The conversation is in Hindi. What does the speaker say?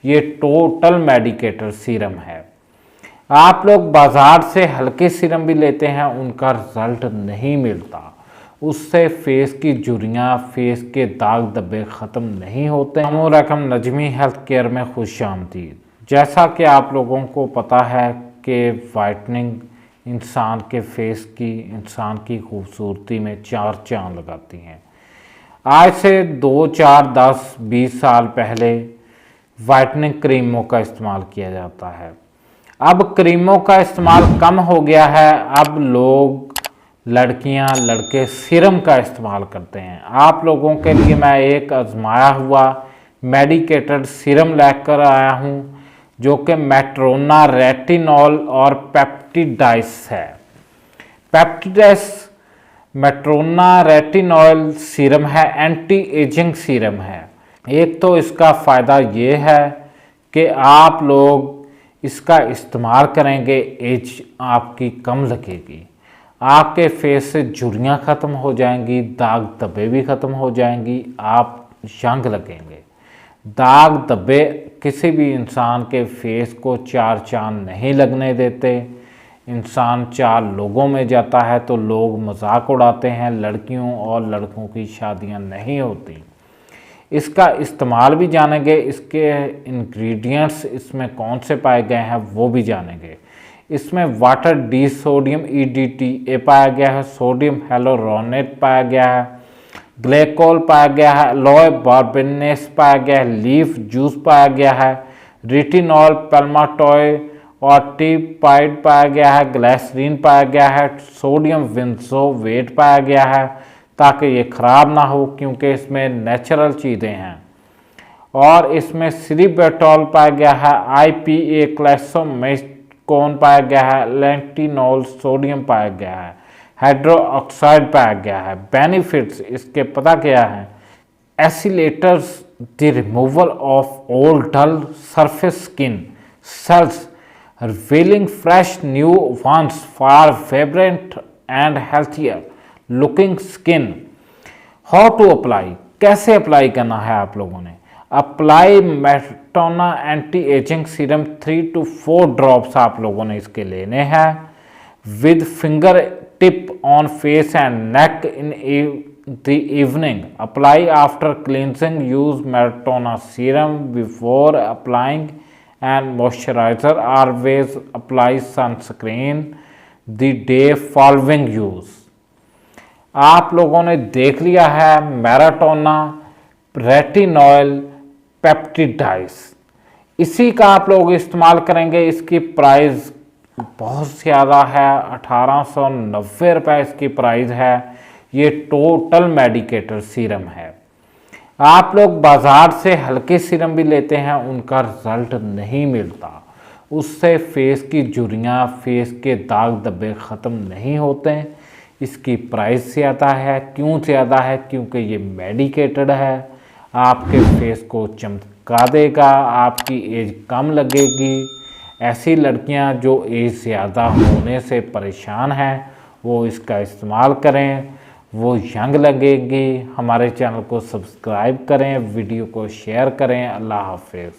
ये टोटल मेडिकेटर सीरम है। आप लोग बाज़ार से हल्के सीरम भी लेते हैं, उनका रिज़ल्ट नहीं मिलता। उससे फेस की झुर्रियाँ, फेस के दाग धब्बे ख़त्म नहीं होते हैं। अस्सलामुअलैकुम, नजमी हेल्थ केयर में खुशामदीद। जैसा कि आप लोगों को पता है कि वाइटनिंग इंसान के फेस की, इंसान की खूबसूरती में चार चांद लगाती हैं। आज से 2, 4, 10, 20 साल पहले वाइटनिंग क्रीमों का इस्तेमाल किया जाता है। अब क्रीमों का इस्तेमाल कम हो गया है। अब लोग, लड़कियां, लड़के सीरम का इस्तेमाल करते हैं। आप लोगों के लिए मैं एक आजमाया हुआ मेडिकेटेड सीरम लेकर आया हूं, जो कि मेट्रोना, रेटिनॉल और पेप्टिडाइस है। पेप्टिडाइस मेट्रोना रेटिनॉल सीरम है, एंटी एजिंग सीरम है। एक तो इसका फ़ायदा ये है कि आप लोग इसका इस्तेमाल करेंगे, एज आपकी कम लगेगी, आपके फेस से झुर्रियाँ ख़त्म हो जाएंगी, दाग धब्बे भी ख़त्म हो जाएंगी, आप यंग लगेंगे। दाग धब्बे किसी भी इंसान के फेस को चार चांद नहीं लगने देते। इंसान चार लोगों में जाता है तो लोग मजाक उड़ाते हैं, लड़कियों और लड़कों की शादियां नहीं होती। इसका इस्तेमाल भी जानेंगे, इसके इंग्रेडिएंट्स इसमें कौन से पाए गए हैं वो भी जानेंगे। इसमें वाटर डी सोडियम EDTA पाया गया है, सोडियम हेलोरोनेट पाया गया है, ग्लेकोल पाया गया है, एलोए बार्बेनेस पाया गया है, लीफ जूस पाया गया है, रेटिनॉल, पैल्माटॉय और टीपाइड पाया गया है, ग्लिसरीन पाया गया है, सोडियम विंसोवेट पाया गया है ताकि ये ख़राब ना हो, क्योंकि इसमें नेचुरल चीज़ें हैं। और इसमें सिलिब्यूटॉल पाया गया है, IPA क्लैसोमेकोन पाया गया है, लेंटिनॉल सोडियम पाया गया है, हाइड्रोक्साइड पाया गया है। बेनिफिट्स इसके पता क्या है? Exfoliators the removal of old dull surface skin cells, revealing fresh new ones for vibrant and healthier looking skin. How to apply, कैसे अप्लाई करना है आप लोगों ने? Apply Metrona anti aging serum 3 to 4 drops आप लोगों ने इसके लेने हैं with finger tip on face and neck in the evening. Apply after cleansing, use Metrona serum before applying and moisturizer. Always apply sunscreen the day following use. आप लोगों ने देख लिया है मेट्रोना रेटिनॉल पेप्टिडाइस, इसी का आप लोग इस्तेमाल करेंगे। इसकी प्राइस बहुत ज़्यादा है, 1890 रुपये इसकी प्राइस है। ये टोटल मेडिकेटर सीरम है। आप लोग बाज़ार से हल्के सीरम भी लेते हैं, उनका रिज़ल्ट नहीं मिलता। उससे फेस की झुर्रियाँ, फेस के दाग धब्बे ख़त्म नहीं होते। इसकी प्राइस ज़्यादा है। क्यों ज़्यादा है? क्योंकि ये मेडिकेटेड है, आपके फेस को चमका देगा, आपकी एज कम लगेगी। ऐसी लड़कियां जो एज ज़्यादा होने से परेशान हैं वो इसका इस्तेमाल करें, वो यंग लगेगी। हमारे चैनल को सब्सक्राइब करें, वीडियो को शेयर करें। अल्लाह हाफिज़।